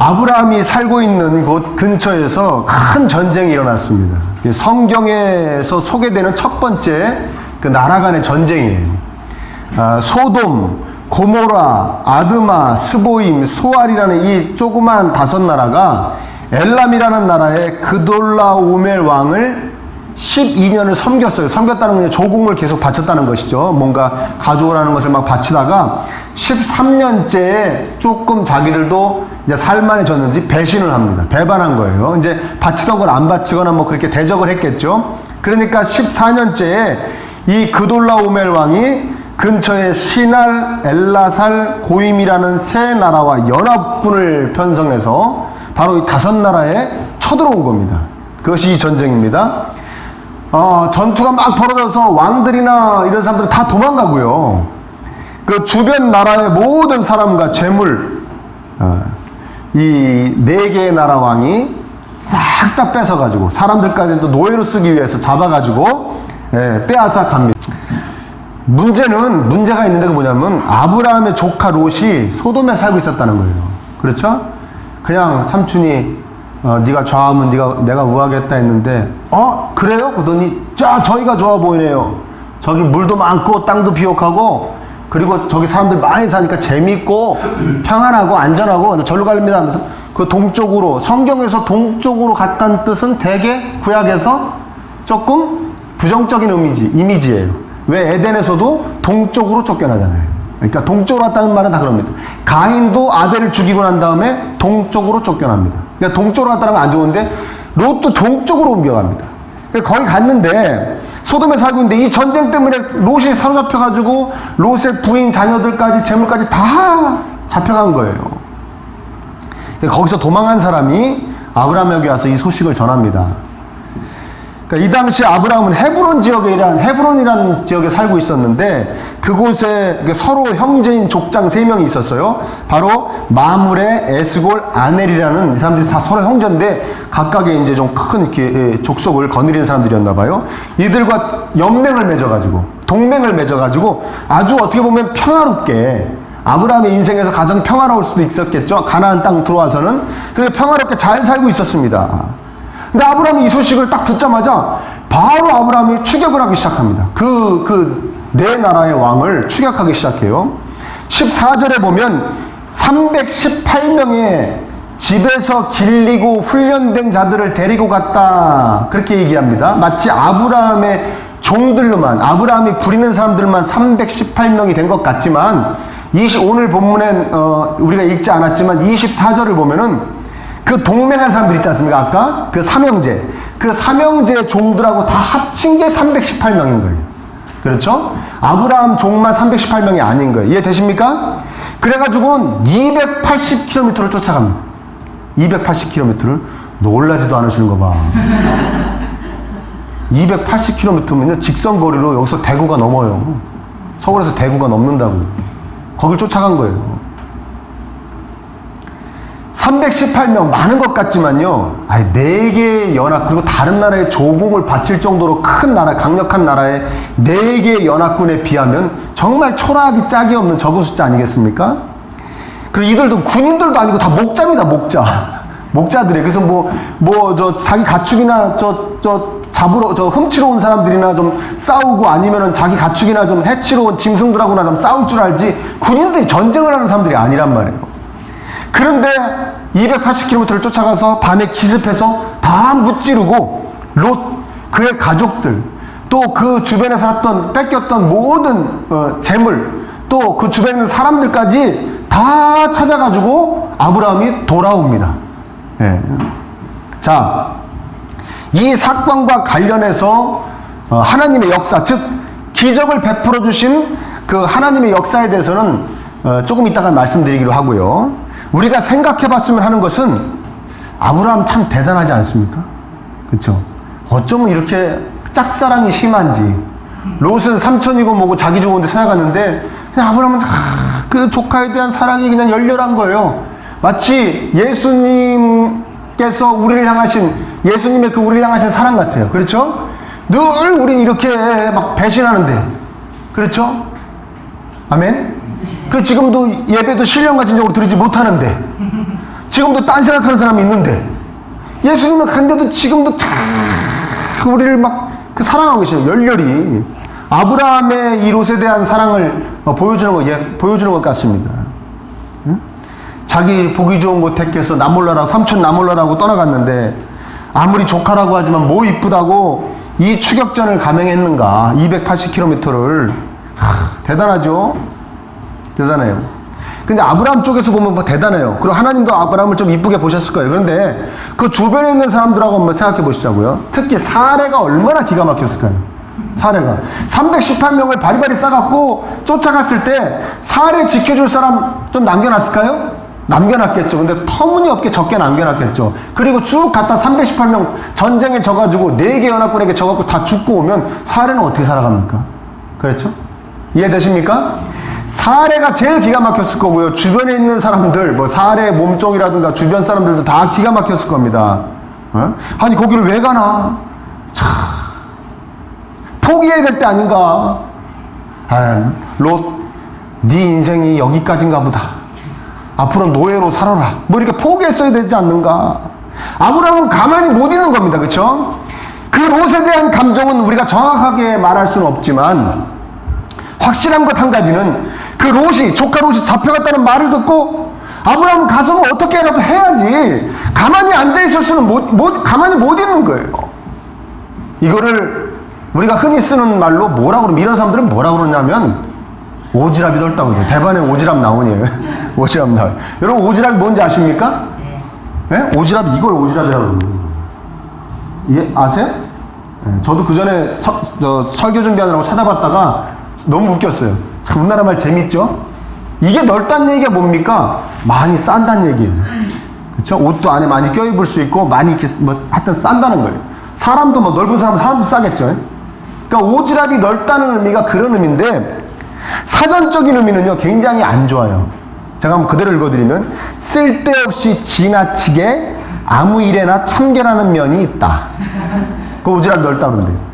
아브라함이 살고 있는 곳 근처에서 큰 전쟁이 일어났습니다. 성경에서 소개되는 첫 번째 그 나라 간의 전쟁이에요. 소돔, 고모라, 아드마, 스보임, 소알이라는 이 조그만 5나라가 엘람이라는 나라의 그돌라오멜 왕을 12년을 섬겼어요. 섬겼다는 건 조공을 계속 바쳤다는 것이죠. 뭔가 가져오라는 것을 막 바치다가 13년째에 조금 자기들도 이제 살만해졌는지 배신을 합니다. 배반한 거예요. 이제 바치던 걸 안 바치거나 뭐 그렇게 대적을 했겠죠. 그러니까 14년째에 이 그돌라오멜 왕이 근처에 시날, 엘라살, 고임이라는 세 나라와 연합군을 편성해서 바로 이 5나라에 쳐들어온 겁니다. 그것이 이 전쟁입니다. 전투가 막 벌어져서 왕들이나 이런 사람들은 다 도망가고요. 그 주변 나라의 모든 사람과 재물, 이 4개의 나라 왕이 싹 다 뺏어가지고 사람들까지도 노예로 쓰기 위해서 잡아가지고 빼앗아 갑니다. 문제가 있는데 그 뭐냐면 아브라함의 조카 롯이 소돔에 살고 있었다는 거예요. 그렇죠? 그냥 삼촌이 네가 좌하면 내가 우하겠다 했는데 그래요? 그러더니 저희가 좋아 보이네요. 저기 물도 많고 땅도 비옥하고 그리고 저기 사람들 많이 사니까 재밌고 평안하고 안전하고 절로 갑니다 하면서 그 동쪽으로, 성경에서 동쪽으로 갔다는 뜻은 대개 구약에서 조금 부정적인 이미지예요. 왜? 에덴에서도 동쪽으로 쫓겨나잖아요. 그러니까 동쪽으로 왔다는 말은 다 그럽니다. 가인도 아벨을 죽이고 난 다음에 동쪽으로 쫓겨납니다. 그러니까 동쪽으로 갔다는 건 안 좋은데 롯도 동쪽으로 옮겨갑니다. 그러니까 거기 갔는데 소돔에 살고 있는데 이 전쟁 때문에 롯이 사로잡혀가지고 롯의 부인, 자녀들까지, 재물까지 다 잡혀간 거예요. 그러니까 거기서 도망한 사람이 아브라함에게 와서 이 소식을 전합니다. 그러니까 이 당시 아브라함은 헤브론이라는 지역에 살고 있었는데 그곳에 서로 형제인 족장 3명이 있었어요. 바로 마므레, 에스골, 아넬이라는 이 사람들이 다 서로 형제인데 각각의 이제 좀 큰 이렇게 족속을 거느리는 사람들이었나 봐요. 이들과 동맹을 맺어가지고 아주 어떻게 보면 평화롭게, 아브라함의 인생에서 가장 평화로울 수도 있었겠죠. 가나안 땅 들어와서는. 그래서 평화롭게 잘 살고 있었습니다. 근데 아브라함이 이 소식을 딱 듣자마자 바로 아브라함이 추격을 하기 시작합니다. 그 4나라의 왕을 추격하기 시작해요. 14절에 보면 318명의 집에서 길리고 훈련된 자들을 데리고 갔다, 그렇게 얘기합니다. 마치 아브라함의 종들로만, 아브라함이 부리는 사람들만 318명이 된 것 같지만 오늘 본문엔 우리가 읽지 않았지만 24절을 보면은 그 동맹한 사람들 있지 않습니까? 아까 그 삼형제 종들하고 다 합친 게 318명인 거예요. 그렇죠? 아브라함 종만 318명이 아닌 거예요. 이해되십니까? 그래가지고 280km를 쫓아갑니다. 280km를 놀라지도 않으시는 거 봐. 280km면요 직선 거리로 여기서 대구가 넘어요. 서울에서 대구가 넘는다고. 거길 쫓아간 거예요. 318명, 많은 것 같지만요, 4개의 연합, 그리고 다른 나라의 조공을 바칠 정도로 큰 나라, 강력한 나라의 4개의 연합군에 비하면 정말 초라하기 짝이 없는 적은 숫자 아니겠습니까? 그리고 이들도 군인들도 아니고 다 목자입니다. 목자들이에요. 그래서 자기 가축이나 훔치러 온 사람들이나 좀 싸우고, 아니면은 자기 가축이나 좀 해치러 온 짐승들하고나 좀 싸울 줄 알지, 군인들이 전쟁을 하는 사람들이 아니란 말이에요. 그런데 280km를 쫓아가서 밤에 기습해서 다 무찌르고 롯, 그의 가족들, 또 그 주변에 살았던, 뺏겼던 모든 재물, 또 그 주변에 있는 사람들까지 다 찾아가지고 아브라함이 돌아옵니다. 자, 이 사건과 관련해서 하나님의 역사, 즉 기적을 베풀어 주신 그 하나님의 역사에 대해서는 조금 이따가 말씀드리기로 하고요. 우리가 생각해 봤으면 하는 것은, 아브라함 참 대단하지 않습니까? 그렇죠? 어쩌면 이렇게 짝사랑이 심한지. 롯은 삼촌이고 뭐고 자기 좋은데 찾아갔는데 그냥 아브라함은 그 조카에 대한 사랑이 그냥 열렬한 거예요. 마치 예수님께서 우리를 향하신, 예수님의 그 우리를 향하신 사랑 같아요. 그렇죠? 늘 우린 이렇게 막 배신하는데, 그렇죠? 아멘? 지금도 예배도 신령과 진정으로 드리지 못하는데, 지금도 딴 생각하는 사람이 있는데 예수님은 간데도 지금도 참 우리를 막 사랑하고 계시는 열렬히 아브라함의 이 롯에 대한 사랑을 보여주는 것 같습니다. 응? 자기 보기 좋은 곳 택해서 나몰라라고 삼촌 나몰라라고 떠나갔는데 아무리 조카라고 하지만 뭐 이쁘다고 이 추격전을 감행했는가 280km를 대단하죠. 대단해요. 근데 아브라함 쪽에서 보면 뭐 대단해요. 그리고 하나님도 아브라함을 좀 이쁘게 보셨을 거예요. 그런데 그 주변에 있는 사람들하고 한번 생각해 보시자고요. 특히 사례가 얼마나 기가 막혔을까요? 사례가 318명을 바리바리 싸갖고 쫓아갔을 때 사례 지켜줄 사람 좀 남겨놨을까요? 남겨놨겠죠. 근데 터무니없게 적게 남겨놨겠죠. 그리고 쭉 갔다 318명 전쟁에 져가지고 4개 연합군에게 져갖고 다 죽고 오면 사례는 어떻게 살아갑니까? 그렇죠? 이해되십니까? 사례가 제일 기가 막혔을 거고요. 주변에 있는 사람들, 뭐 사례 몸종이라든가 주변 사람들도 다 기가 막혔을 겁니다. 어? 아니 거기를 왜 가나? 참 포기해야 될 때 아닌가? 아, 롯, 네 인생이 여기까지인가 보다. 앞으로 노예로 살아라. 뭐 이렇게 포기했어야 되지 않는가? 아브라함은 가만히 못 있는 겁니다. 그렇죠? 그 롯에 대한 감정은 우리가 정확하게 말할 수는 없지만 확실한 것 한 가지는 그 롯이 조카 롯이 잡혀갔다는 말을 듣고 아브라함은 가서 뭐 어떻게라도 해야지 가만히 앉아있을 수는 가만히 못 있는 거예요. 이거를 우리가 흔히 쓰는 말로 뭐라고 그러면 이런 사람들은 뭐라고 그러냐면 오지랖이 넓다고 그래요. 대반에 오지랖 나오니에요. 오지랖 나와요. 여러분 오지랖이 뭔지 아십니까? 네? 오지랖 이걸 오지랖이라고 그러는 거예요. 아세요? 네, 저도 그 전에 설교 준비하느라고 찾아봤다가 너무 웃겼어요. 우리나라 말 재밌죠? 이게 넓다는 얘기가 뭡니까? 많이 싼다는 얘기예요. 그쵸? 옷도 안에 많이 껴입을 수 있고 많이 이렇게 뭐 하여튼 싼다는 거예요. 사람도 뭐 넓은 사람도 싸겠죠. 그러니까 오지랖이 넓다는 의미가 그런 의미인데 사전적인 의미는요 굉장히 안 좋아요. 제가 한번 그대로 읽어드리면 쓸데없이 지나치게 아무 일에나 참견하는 면이 있다. 그 오지랖이 넓다 그런데요.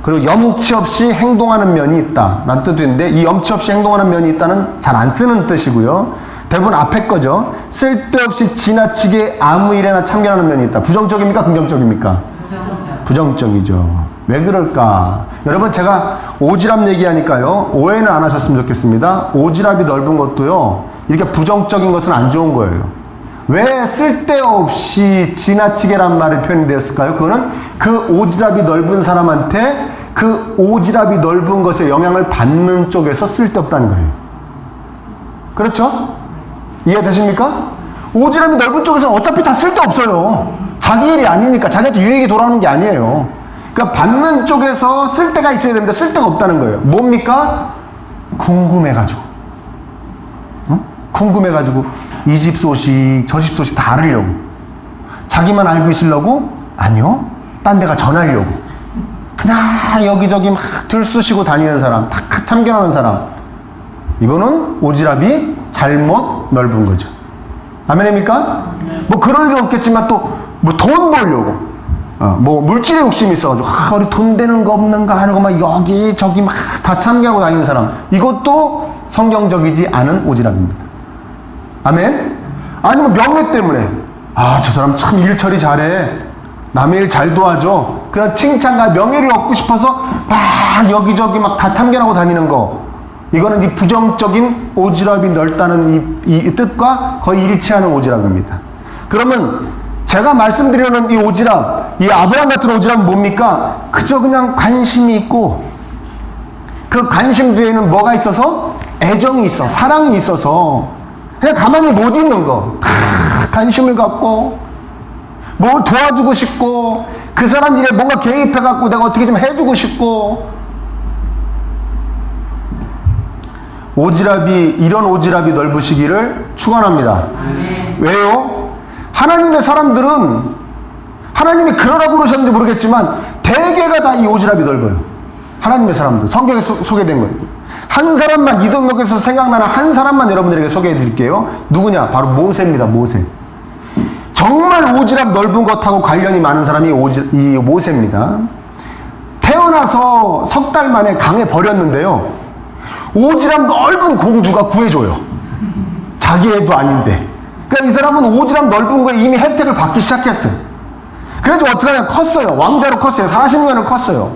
그리고 염치 없이 행동하는 면이 있다 라는 뜻도 있는데 이 염치 없이 행동하는 면이 있다는 잘 안 쓰는 뜻이고요. 대부분 앞에 거죠. 쓸데없이 지나치게 아무 일에나 참견하는 면이 있다. 부정적입니까? 긍정적입니까? 부정적이죠. 왜 그럴까? 여러분 제가 오지랖 얘기하니까요 오해는 안 하셨으면 좋겠습니다. 오지랖이 넓은 것도요 이렇게 부정적인 것은 안 좋은 거예요. 왜 쓸데없이 지나치게란 말이 표현이 되었을까요? 그거는 그 오지랖이 넓은 사람한테 그 오지랖이 넓은 것에 영향을 받는 쪽에서 쓸데없다는 거예요. 그렇죠? 이해되십니까? 오지랖이 넓은 쪽에서는 어차피 다 쓸데없어요. 자기 일이 아니니까 자기한테 유익이 돌아오는 게 아니에요. 그러니까 받는 쪽에서 쓸데가 있어야 되는데 쓸데가 없다는 거예요. 뭡니까? 궁금해가지고. 궁금해가지고 이 집 소식 저 집 소식 다 알으려고 자기만 알고 있으려고? 아니요 딴 데가 전하려고 그냥 여기저기 막 들쑤시고 다니는 사람 다 참견하는 사람 이거는 오지랖이 잘못 넓은 거죠. 아멘입니까? 뭐 그럴 일은 없겠지만 또 뭐 돈 벌려고 뭐 물질의 욕심이 있어가지고 우리 돈 되는 거 없는가 하는 거 막 여기저기 막 다 참견하고 다니는 사람 이것도 성경적이지 않은 오지랖입니다. 아멘? 아니면 명예 때문에 저 사람 참 일 처리 잘해 남의 일 잘 도와줘 그런 칭찬과 명예를 얻고 싶어서 막 여기저기 막 다 참견하고 다니는 거 이거는 이 부정적인 오지랖이 넓다는 이 뜻과 거의 일치하는 오지랖입니다. 그러면 제가 말씀드리는 이 오지랖 이 아브라함 같은 오지랖은 뭡니까? 그저 그냥 관심이 있고 그 관심 뒤에는 뭐가 있어서? 애정이 있어 사랑이 있어서 그냥 가만히 못 있는 거. 관심을 갖고 뭘 도와주고 싶고 그 사람 일에 뭔가 개입해갖고 내가 어떻게 좀 해주고 싶고 이런 오지랖이 넓으시기를 축원합니다. 왜요? 하나님의 사람들은 하나님이 그러라고 그러셨는지 모르겠지만 대개가 다 이 오지랖이 넓어요. 하나님의 사람들 성경에 소개된 거예요. 한 사람만 이동역에서 생각나는 한 사람만 여러분들에게 소개해 드릴게요. 누구냐? 바로 모세입니다. 모세. 정말 오지랖 넓은 것하고 관련이 많은 사람이 이 모세입니다. 태어나서 석 달 만에 강에 버렸는데요. 오지랖 넓은 공주가 구해줘요. 자기 애도 아닌데 그러니까 이 사람은 오지랖 넓은 거에 이미 혜택을 받기 시작했어요. 그래서 어떻게 하냐, 컸어요. 왕자로 컸어요. 40년을 컸어요.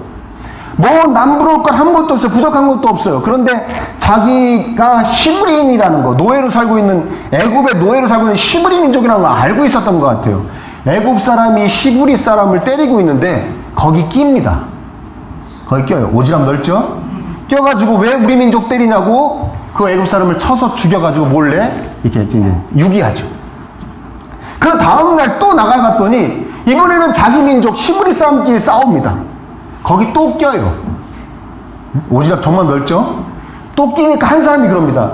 뭐 남부러울 건 한 것도 없어요. 부족한 것도 없어요. 그런데 자기가 히브리인이라는 거, 노예로 살고 있는, 애굽의 노예로 살고 있는 히브리 민족이라는 걸 알고 있었던 것 같아요. 애굽 사람이 히브리 사람을 때리고 있는데 거기 낍니다. 거기 껴요. 오지랖 넓죠? 껴가지고 왜 우리 민족 때리냐고 그 애굽 사람을 쳐서 죽여가지고 몰래 이렇게 이제 유기하죠. 그 다음날 또 나가봤더니 이번에는 자기 민족 히브리 사람끼리 싸웁니다. 거기 또 껴요. 오지랖 정말 넓죠? 또 끼니까 한 사람이 그럽니다.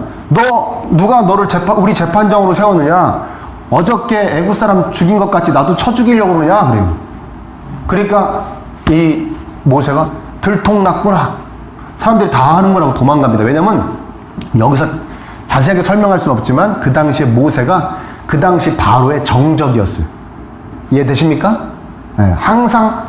누가 너를 우리 재판장으로 세웠느냐? 어저께 애굽 사람 죽인 것 같이 나도 쳐 죽이려고 그러냐? 그래요. 그러니까 이 모세가 들통났구나. 사람들이 다 하는 거라고 도망갑니다. 왜냐면 여기서 자세하게 설명할 수는 없지만 그 당시에 모세가 그 당시 바로의 정적이었어요. 이해되십니까? 네, 항상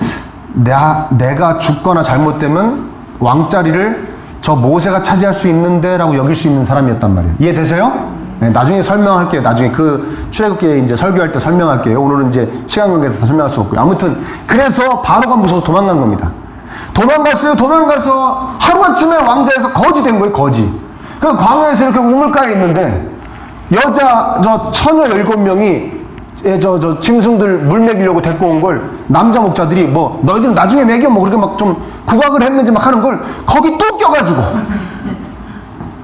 내가 죽거나 잘못되면 왕자리를 저 모세가 차지할 수 있는데 라고 여길 수 있는 사람이었단 말이에요. 이해되세요? 네, 나중에 설명할게요. 나중에 그 출애굽기에 이제 설교할 때 설명할게요. 오늘은 이제 시간 관계에서 다 설명할 수 없고요. 아무튼 그래서 바로가 무서워서 도망간 겁니다. 도망갔어요. 도망가서 하루아침에 왕자에서 거지 된 거예요. 거지. 그 광야에서 이렇게 우물가에 있는데 여자 처녀 7명이 저 짐승들 물 먹이려고 데리고 온 걸 남자 목자들이 뭐 너희들은 나중에 먹여 뭐 그렇게 막 좀 구박을 했는지 막 하는 걸 거기 또 껴가지고,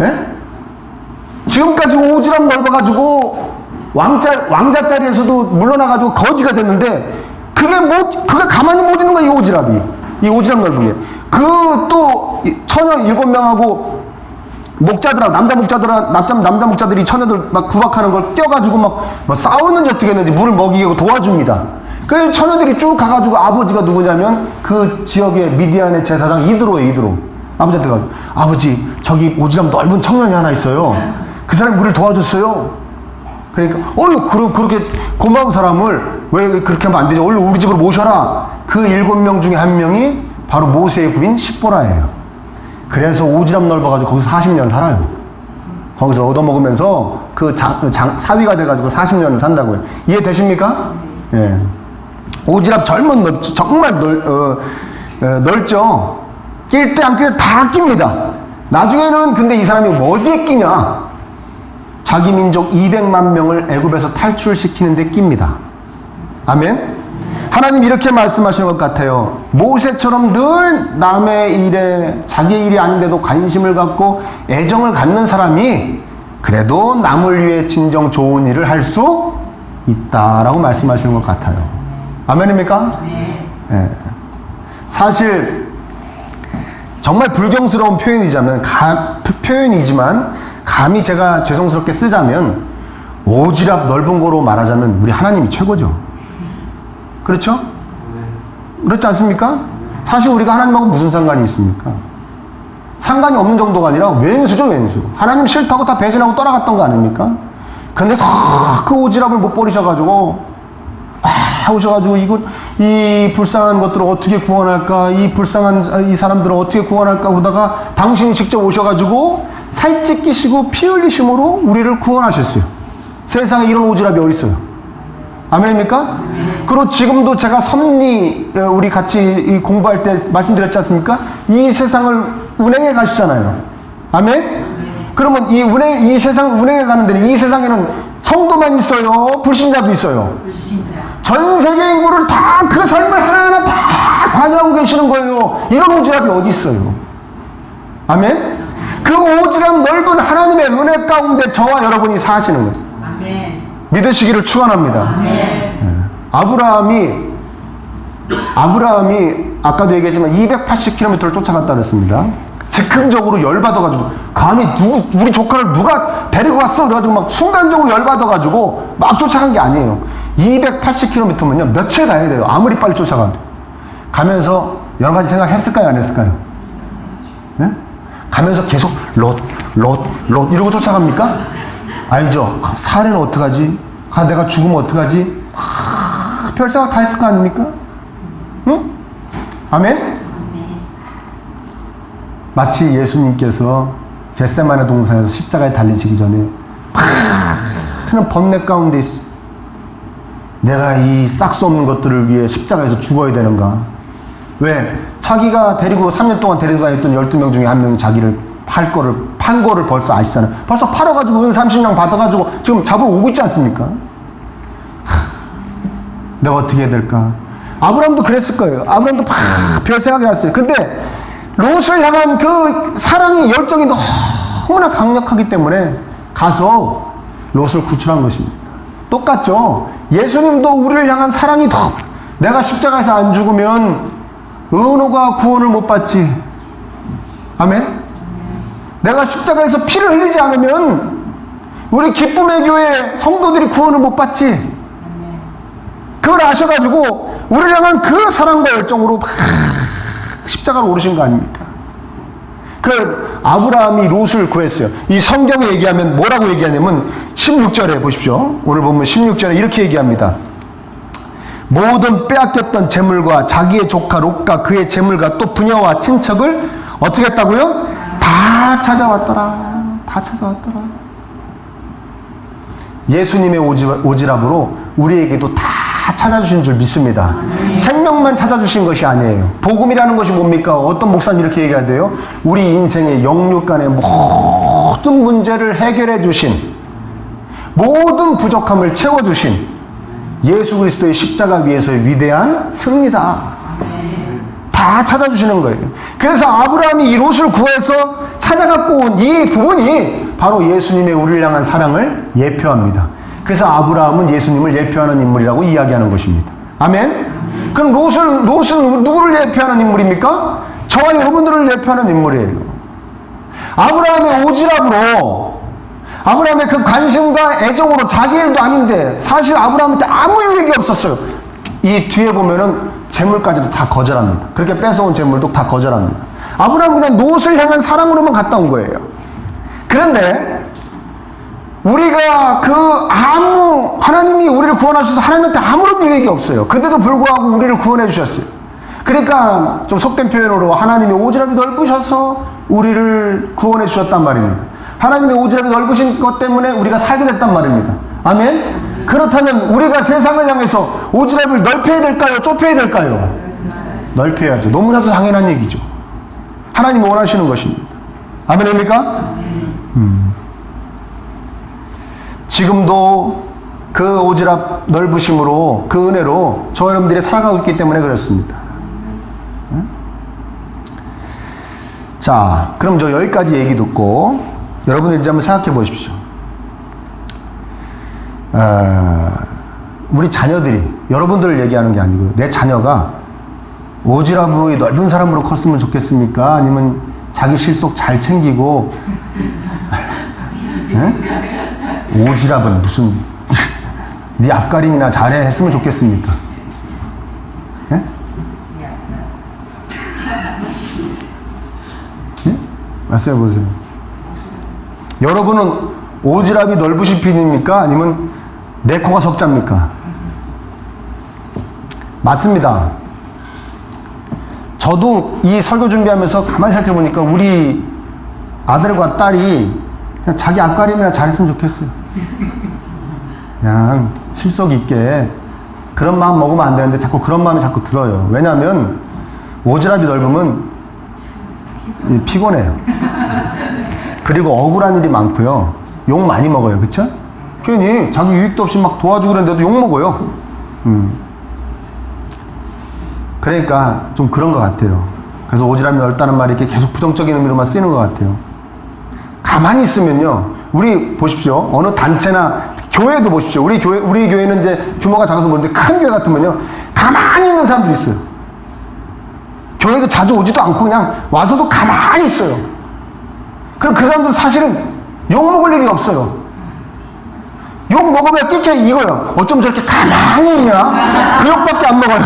예? 지금까지 오지랖 넓어가지고 왕자 자리에서도 물러나가지고 거지가 됐는데 그게 가만히 못 있는 거야. 이 오지랖이, 이 오지랖 넓은 게. 그 또 처녀 7명하고 목자들하고 남자 목자들이 처녀들 막 구박하는 걸 껴가지고 막 싸우는지 어떻게 했는지 물을 먹이고 도와줍니다. 그 처녀들이 쭉 가가지고 아버지가 누구냐면 그 지역의 미디안의 제사장 이드로예요. 이드로. 아버지한테 가서 아버지 저기 오지랖 넓은 청년이 하나 있어요. 그 사람이 우리를 도와줬어요. 그러니까 그렇게 고마운 사람을 왜 그렇게 하면 안 되죠. 얼른 우리 집으로 모셔라. 그 7명 중에 한 명이 바로 모세의 부인 십보라예요. 그래서 오지랖 넓어가지고 거기서 40년 살아요. 거기서 얻어먹으면서 사위가 돼가지고 40년을 산다고요. 이해되십니까? 예. 오지랖 정말 넓죠? 낄 때 안 낄 때 다 낍니다. 나중에는 근데 이 사람이 어디에 끼냐? 자기 민족 200만 명을 애굽에서 탈출시키는데 낍니다. 아멘? 하나님 이렇게 말씀하시는 것 같아요. 모세처럼 늘 남의 일에 자기 일이 아닌데도 관심을 갖고 애정을 갖는 사람이 그래도 남을 위해 진정 좋은 일을 할 수 있다라고 말씀하시는 것 같아요. 아멘입니까? 네. 사실 정말 불경스러운 표현이지만 감히 제가 죄송스럽게 쓰자면 오지랖 넓은 거로 말하자면 우리 하나님이 최고죠. 그렇죠? 그렇지 않습니까? 사실 우리가 하나님하고 무슨 상관이 있습니까? 상관이 없는 정도가 아니라 왼수죠, 왼수. 하나님 싫다고 다 배신하고 떠나갔던 거 아닙니까? 근데 그 오지랖을 못 버리셔가지고 오셔가지고 이 불쌍한 것들을 어떻게 구원할까, 이 불쌍한 이 사람들을 어떻게 구원할까 하다가 당신이 직접 오셔가지고 살찌 끼시고 피 흘리심으로 우리를 구원하셨어요. 세상에 이런 오지랖이 어디 있어요? 아멘입니까? 그리고 지금도 제가 섭리 우리 같이 공부할 때 말씀드렸지 않습니까? 이 세상을 운행해 가시잖아요. 아멘? 그러면 이 세상 운행해 가는 데는 이 세상에는 성도만 있어요? 불신자도 있어요? 전 세계 인구를 다 그 삶을 하나하나 다 관여하고 계시는 거예요. 이런 오지랖이 어디 있어요? 아멘? 그 오지랖 넓은 하나님의 은혜 가운데 저와 여러분이 사시는 거예요. 아멘. 믿으시기를 축원합니다. 네. 아브라함이 아까도 얘기했지만 280km를 쫓아갔다 그랬습니다. 즉흥적으로 열받아가지고 감히 우리 조카를 누가 데리고 갔어? 그래가지고 막 순간적으로 열받아가지고 막 쫓아간 게 아니에요. 280km면요 며칠 가야 돼요. 아무리 빨리 쫓아가도. 가면서 여러 가지 생각했을까요? 안 했을까요? 네? 가면서 계속 롯 이러고 쫓아갑니까? 알죠? 사례는 어떡하지? 내가 죽으면 어떡하지? 별 생각 다 했을 거 아닙니까? 응? 아멘? 마치 예수님께서 겟세마네 동산에서 십자가에 달리시기 전에 많은 번뇌 가운데 있어. 내가 이 싹수 없는 것들을 위해 십자가에서 죽어야 되는가? 왜? 자기가 데리고 3년 동안 데리고 다녔던 12명 중에 한 명이 자기를 판 거를 벌써 아시잖아요. 벌써 팔아가지고 은 30냥 받아가지고 지금 잡으러 오고 있지 않습니까? 내가 어떻게 해야 될까? 아브라함도 그랬을 거예요. 아브라함도 별 생각이 났어요. 근데 롯을 향한 그 사랑의 열정이 너무나 강력하기 때문에 가서 롯을 구출한 것입니다. 똑같죠? 예수님도 우리를 향한 사랑이 더, 내가 십자가에서 안 죽으면 은호가 구원을 못 받지. 아멘? 내가 십자가에서 피를 흘리지 않으면 우리 기쁨의 교회 성도들이 구원을 못 받지. 그걸 아셔가지고 우리를 향한 그 사랑과 열정으로 막 십자가로 오르신 거 아닙니까? 그 아브라함이 롯을 구했어요. 이 성경에 얘기하면 뭐라고 얘기하냐면 16절에 보십시오. 오늘 보면 16절에 이렇게 얘기합니다. 모든 빼앗겼던 재물과 자기의 조카 롯과 그의 재물과 또 부녀와 친척을 어떻게 했다고요? 다 찾아왔더라. 다 찾아왔더라. 예수님의 오지랖으로 우리에게도 다 찾아주신 줄 믿습니다. 생명만 찾아주신 것이 아니에요. 복음이라는 것이 뭡니까? 어떤 목사님 이렇게 얘기하대요. 우리 인생의 영육간의 모든 문제를 해결해 주신, 모든 부족함을 채워주신 예수 그리스도의 십자가 위에서의 위대한 승리다. 다 찾아주시는 거예요. 그래서 아브라함이 이 롯을 구해서 찾아갖고 온 이 부분이 바로 예수님의 우리를 향한 사랑을 예표합니다. 그래서 아브라함은 예수님을 예표하는 인물이라고 이야기하는 것입니다. 아멘? 그럼 롯은 누구를 예표하는 인물입니까? 저와 여러분들을 예표하는 인물이에요. 아브라함의 오지랖으로, 아브라함의 그 관심과 애정으로 자기 일도 아닌데 사실 아브라함한테 아무 유익이 없었어요. 이 뒤에 보면은 재물까지도 다 거절합니다. 그렇게 뺏어온 재물도 다 거절합니다. 아브라함은 그냥 롯을 향한 사랑으로만 갔다 온 거예요. 그런데 우리가 하나님이 우리를 구원하셔서 하나님한테 아무런 유익이 없어요. 근데도 불구하고 우리를 구원해 주셨어요. 그러니까 좀 속된 표현으로 하나님의 오지랖이 넓으셔서 우리를 구원해 주셨단 말입니다. 하나님의 오지랖이 넓으신 것 때문에 우리가 살게 됐단 말입니다. 아멘? 그렇다면 우리가 세상을 향해서 오지랖을 넓혀야 될까요? 좁혀야 될까요? 넓혀야죠. 너무나도 당연한 얘기죠. 하나님이 원하시는 것입니다. 아멘입니까? 지금도 그 오지랖 넓으심으로, 그 은혜로 저 여러분들이 살아가고 있기 때문에 그렇습니다. 자, 그럼 저 여기까지 얘기 듣고 여러분들 이제 한번 생각해 보십시오. 우리 자녀들이, 여러분들을 얘기하는 게 아니고요, 내 자녀가 오지랖이 넓은 사람으로 컸으면 좋겠습니까? 아니면 자기 실속 잘 챙기고 오지랖은 무슨 네 앞가림이나 잘해 했으면 좋겠습니까? 예? 예? 말씀해 보세요. 여러분은 오지랖이 넓으신 편입니까? 아니면 내 코가 석자입니까? 맞습니다. 저도 이 설교 준비하면서 가만히 생각해 보니까 우리 아들과 딸이 그냥 자기 앞가림이나 잘했으면 좋겠어요. 그냥 실속 있게. 그런 마음 먹으면 안 되는데 자꾸 그런 마음이 자꾸 들어요. 왜냐하면 오지랖이 넓으면 피곤해요. 그리고 억울한 일이 많고요. 욕 많이 먹어요. 그쵸? 괜히 자기 유익도 없이 막 도와주고 그랬는데도 욕 먹어요. 그러니까 좀 그런 것 같아요. 그래서 오지랖이 넓다는 말이 이렇게 계속 부정적인 의미로만 쓰이는 것 같아요. 가만히 있으면요, 우리 보십시오. 어느 단체나 교회도 보십시오. 우리 교회는 이제 규모가 작아서 그런데 큰 교회 같으면요, 가만히 있는 사람들이 있어요. 교회도 자주 오지도 않고 그냥 와서도 가만히 있어요. 그럼 그 사람들은 사실은 욕 먹을 일이 없어요. 욕 먹으면 끼게 이거요. 어쩜 저렇게 가만히 있냐? 그 욕밖에 안 먹어요.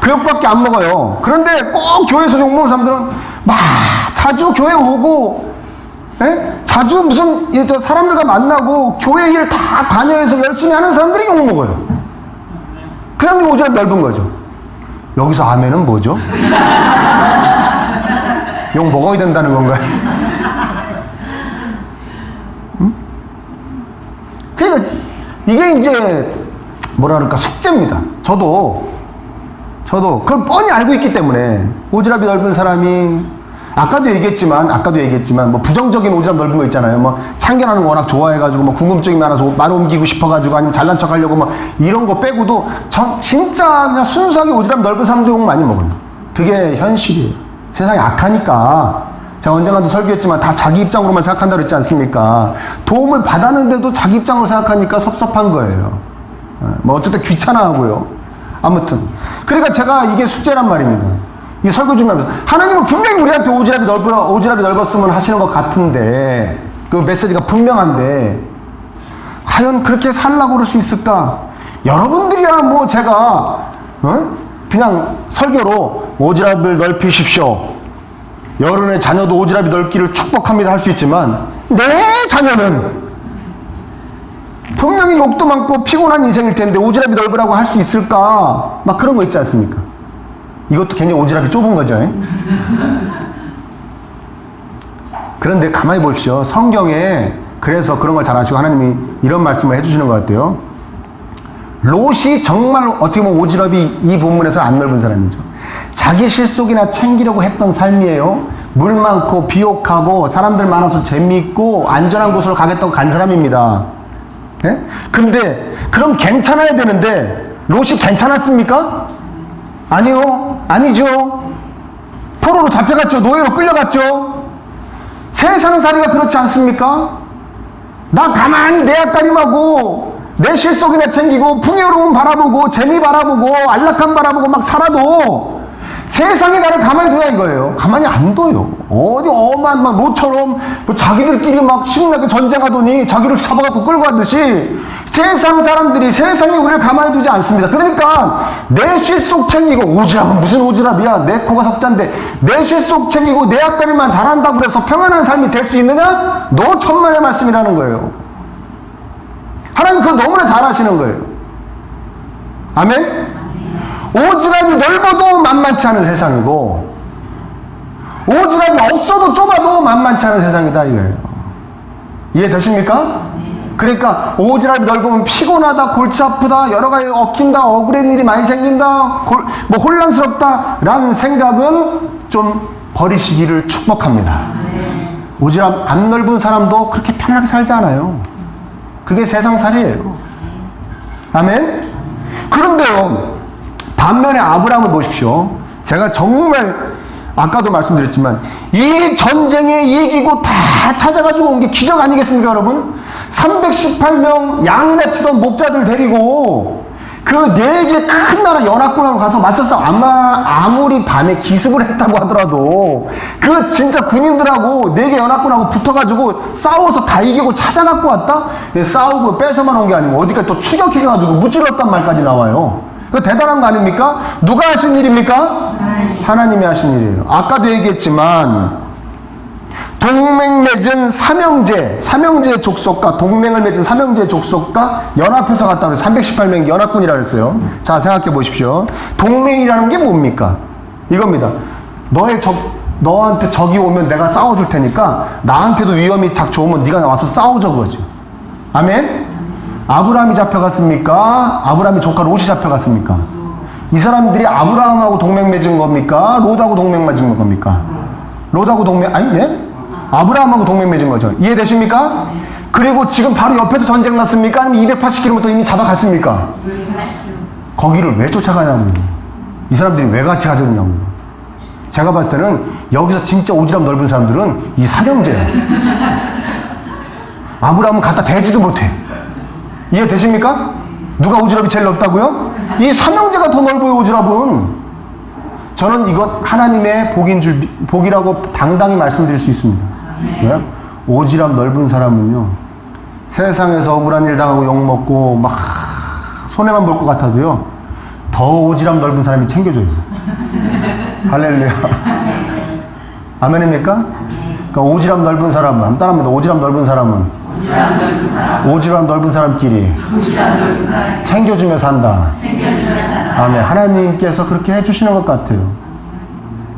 그 욕밖에 안 먹어요. 그런데 꼭 교회에서 욕 먹는 사람들은 막 자주 교회 오고, 에? 자주 무슨 저 사람들과 만나고 교회 일 다 관여해서 열심히 하는 사람들이 욕 먹어요. 그 사람들이 오지랖 넓은 거죠. 여기서 아멘은 뭐죠? 욕 먹어야 된다는 건가요? 그러니까 이게 이제 뭐라 그럴까 숙제입니다. 저도 그걸 뻔히 알고 있기 때문에 오지랖이 넓은 사람이 아까도 얘기했지만 뭐 부정적인 오지랖 넓은 거 있잖아요. 뭐 참견하는 거 워낙 좋아해가지고 뭐 궁금증이 많아서 말 옮기고 싶어가지고 아니면 잘난 척하려고 뭐 이런 거 빼고도 진짜 그냥 순수하게 오지랖 넓은 사람도 욕 많이 먹어요. 그게 현실이에요. 세상이 악하니까. 제가 언젠가도 설교했지만 다 자기 입장으로만 생각한다고 했지 않습니까? 도움을 받았는데도 자기 입장으로 생각하니까 섭섭한 거예요. 뭐 어쨌든 귀찮아하고요. 아무튼 그러니까 제가 이게 숙제란 말입니다. 이 설교 준비하면서 하나님은 분명히 우리한테 오지랖이 넓었으면 하시는 것 같은데 그 메시지가 분명한데 과연 그렇게 살라고 그럴 수 있을까? 여러분들이야 뭐 제가 그냥 설교로 오지랖을 넓히십시오. 여러분의 자녀도 오지랖이 넓기를 축복합니다 할 수 있지만 내 자녀는 분명히 욕도 많고 피곤한 인생일 텐데 오지랖이 넓으라고 할 수 있을까? 막 그런 거 있지 않습니까? 이것도 괜히 오지랖이 좁은 거죠. 그런데 가만히 보십시오. 성경에 그래서 그런 걸 잘 아시고 하나님이 이런 말씀을 해주시는 것 같아요. 롯이 정말 어떻게 보면 오지랖이 이 본문에서 안 넓은 사람이죠. 자기 실속이나 챙기려고 했던 삶이에요. 물 많고 비옥하고 사람들 많아서 재미있고 안전한 곳으로 가겠다고 간 사람입니다. 예? 근데 그럼 괜찮아야 되는데 롯이 괜찮았습니까? 아니요. 아니죠. 포로로 잡혀갔죠. 노예로 끌려갔죠. 세상살이가 그렇지 않습니까? 나 가만히 내 앞가림하고 내 실속이나 챙기고 풍요로움 바라보고 재미 바라보고 안락함 바라보고 막 살아도 세상이 나를 가만히 둬야 이거예요. 가만히 안 둬요. 어디 엄한 막 롯처럼 뭐 자기들끼리 막 신나게 전쟁하더니 자기를 잡아갖고 끌고 가듯이 세상 사람들이 세상이 우리를 가만히 두지 않습니다. 그러니까 내 실속 챙기고 오지랖은 무슨 오지랖이야. 내 코가 석잔데 내 실속 챙기고 내 앞가림만 잘한다고 해서 평안한 삶이 될 수 있느냐? 너 천만의 말씀이라는 거예요. 하나님 그거 너무나 잘 아시는 거예요. 아멘? 오지랖이 넓어도 만만치 않은 세상이고 오지랖이 없어도 좁아도 만만치 않은 세상이다 이거예요. 이해되십니까? 그러니까 오지랖이 넓으면 피곤하다, 골치 아프다, 여러 가지 얽힌다, 억울한 일이 많이 생긴다, 뭐 혼란스럽다 라는 생각은 좀 버리시기를 축복합니다. 오지랖 안 넓은 사람도 그렇게 편하게 살지 않아요. 그게 세상살이에요. 아멘? 그런데요, 반면에 아브라함을 보십시오. 제가 정말 아까도 말씀드렸지만 이 전쟁에 이기고 다 찾아가지고 온 게 기적 아니겠습니까 여러분? 318명 양이나 치던 목자들 데리고 그 4개 큰 나라 연합군하고 가서 맞섰어. 아무리 밤에 기습을 했다고 하더라도 그 진짜 군인들하고 4개 연합군하고 붙어가지고 싸워서 다 이기고 찾아갖고 왔다? 싸우고 뺏어만 온 게 아니고 어디까지 또 추격해가지고 무찔렀단 말까지 나와요. 그 대단한 거 아닙니까? 누가 하신 일입니까? 하나님이 하신 일이에요. 아까도 얘기했지만 동맹 맺은 삼형제의 족속과 동맹을 맺은 삼형제의 족속과 연합해서 갔다 그래서 318명 연합군이라 그랬어요. 자, 생각해 보십시오. 동맹이라는 게 뭡니까? 이겁니다. 너한테 적이 오면 내가 싸워줄 테니까 나한테도 위험이 닥쳐오면 네가 와서 싸우자 그거지. 아멘? 아브라함이 잡혀갔습니까? 아브라함이 조카 롯이 잡혀갔습니까? 이 사람들이 아브라함하고 동맹 맺은 겁니까? 롯하고 동맹 맺은 겁니까? 롯하고 동맹, 아니, 예? 아브라함하고 동맹 맺은 거죠. 이해되십니까? 그리고 지금 바로 옆에서 전쟁 났습니까? 아니면 280km 이미 잡아갔습니까? 거기를 왜 쫓아가냐고요. 이 사람들이 왜 같이 가져오냐고요. 제가 봤을 때는 여기서 진짜 오지랖 넓은 사람들은 이 삼형제예요. 아브라함은 갖다 대지도 못해. 이해되십니까? 누가 오지랖이 제일 넓다고요? 이 삼형제가 더 넓어요. 오지랖은. 저는 이것 하나님의 복이라고 당당히 말씀드릴 수 있습니다. 왜? 오지랖 넓은 사람은요, 세상에서 억울한 일 당하고 욕먹고 막 손해만 볼 것 같아도요, 더 오지랖 넓은 사람이 챙겨줘요. 할렐루야. 아멘입니까? 그러니까 오지랖 넓은 사람은, 안 따라합니다. 오지랖 넓은 사람은 오지랖 넓은 사람끼리 챙겨주며 산다. 아멘. 하나님께서 그렇게 해주시는 것 같아요.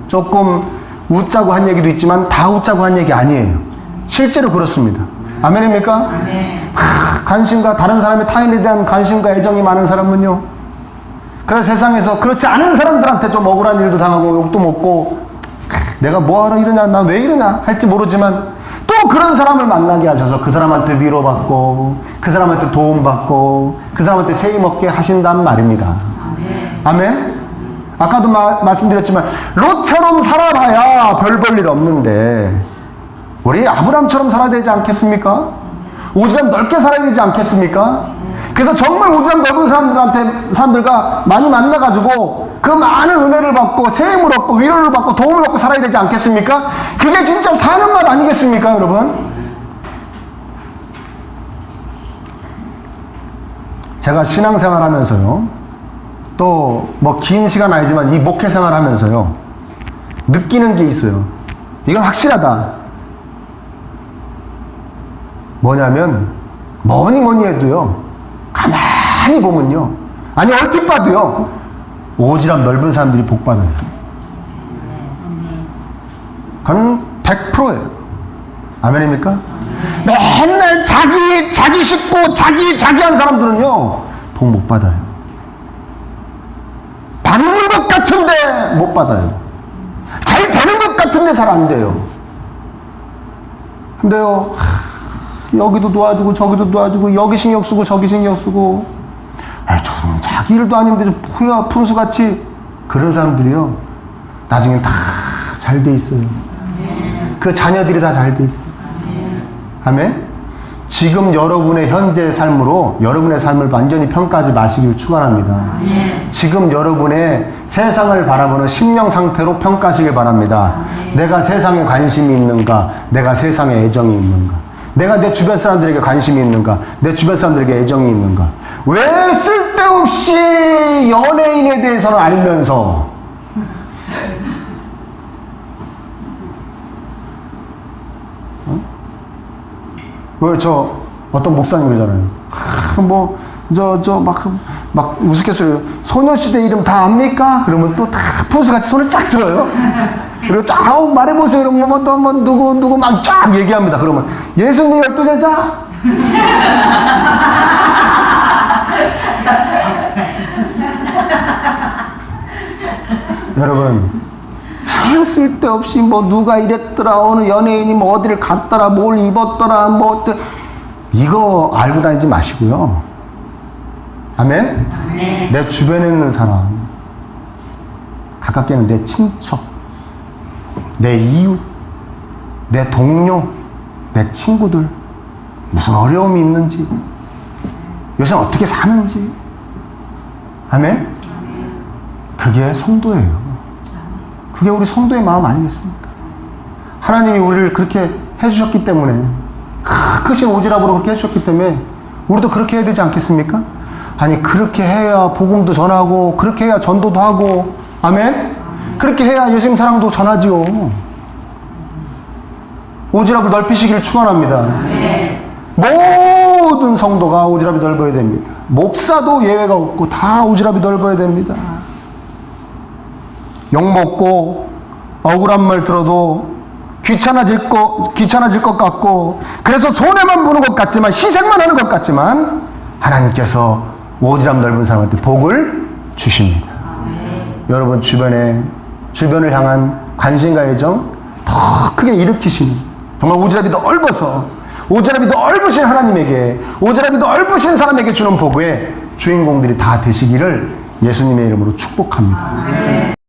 조금 웃자고 한 얘기도 있지만 다 웃자고 한 얘기 아니에요. 실제로 그렇습니다. 아멘입니까? 관심과 다른 사람의 타인에 대한 관심과 애정이 많은 사람은요. 그래서 세상에서 그렇지 않은 사람들한테 좀 억울한 일도 당하고 욕도 먹고 내가 뭐하러 이러냐 나 왜 이러냐 할지 모르지만 또 그런 사람을 만나게 하셔서 그 사람한테 위로받고 그 사람한테 도움받고 그 사람한테 세임 얻게 하신단 말입니다. 아멘? 아까도 말씀드렸지만 롯처럼 살아봐야 별 볼 일 없는데 우리 아브람처럼 살아야 되지 않겠습니까? 오지랖 넓게 살아야 되지 않겠습니까? 그래서 정말 오지랖 넓은 사람들과 많이 만나가지고 그 많은 은혜를 받고 세임을 얻고 위로를 받고 도움을 얻고 살아야 되지 않겠습니까? 그게 진짜 사는 맛 아니겠습니까, 여러분? 제가 신앙생활 하면서요, 또 뭐 긴 시간 아니지만 이 목회생활 하면서요, 느끼는 게 있어요. 이건 확실하다. 뭐냐면 뭐니 해도요, 가만히 보면요, 아니 얼핏 봐도요, 오지랖 넓은 사람들이 복 받아요. 그건 100%예요. 아멘입니까? 맨날 자기 식구 자기 하는 사람들은요 복 못 받아요. 받는 것 같은데 못 받아요. 잘 되는 것 같은데 잘 안 돼요. 근데요, 여기도 도와주고 저기도 도와주고 여기 신경 쓰고 저기 신경 쓰고, 아이 저는 자기 일도 아닌데 좀 포야 푼수같이 그런 사람들이요 나중엔 다 잘 돼 있어요. 그 자녀들이 다 잘 돼 있어요. 아멘? 지금 여러분의 현재 삶으로 여러분의 삶을 완전히 평가하지 마시길 축원합니다. 지금 여러분의 세상을 바라보는 심령 상태로 평가하시길 바랍니다. 내가 세상에 관심이 있는가? 내가 세상에 애정이 있는가? 내가 내 주변 사람들에게 관심이 있는가? 내 주변 사람들에게 애정이 있는가? 왜 쓸데없이 연예인에 대해서는 알면서 왜 저 어떤 목사님 그러잖아요. 막 우스갯소리로 소녀시대 이름 다 압니까? 그러면 또 다 푼수같이 손을 쫙 들어요. 그리고 쫙 말해보세요. 그러면 또 누구 막 쫙 얘기합니다. 그러면 예수님 12제자? 여러분, 쓸데없이 뭐 누가 이랬더라, 어느 연예인이 뭐 어디를 갔더라, 뭘 입었더라, 뭐 이거 알고 다니지 마시고요. 아멘? 네. 내 주변에 있는 사람, 가깝게는 내 친척, 내 이웃, 내 동료, 내 친구들, 무슨 어려움이 있는지, 요새 어떻게 사는지. 아멘? 그게 성도예요. 그게 우리 성도의 마음 아니겠습니까? 하나님이 우리를 그렇게 해주셨기 때문에, 크신 오지랖으로 그렇게 해주셨기 때문에 우리도 그렇게 해야 되지 않겠습니까? 아니 그렇게 해야 복음도 전하고, 그렇게 해야 전도도 하고, 아멘? 그렇게 해야 예수님 사랑도 전하지요. 오지랖을 넓히시기를 축원합니다. 모든 성도가 오지랖이 넓어야 됩니다. 목사도 예외가 없고 다 오지랖이 넓어야 됩니다. 욕먹고 억울한 말 들어도 귀찮아질 것 같고, 그래서 손해만 보는 것 같지만, 희생만 하는 것 같지만, 하나님께서 오지랖 넓은 사람한테 복을 주십니다. 여러분 주변을 향한 관심과 애정 더 크게 일으키시는, 정말 오지랖이 넓어서, 오지랖이 넓으신 하나님에게, 오지랖이 넓으신 사람에게 주는 복의 주인공들이 다 되시기를 예수님의 이름으로 축복합니다.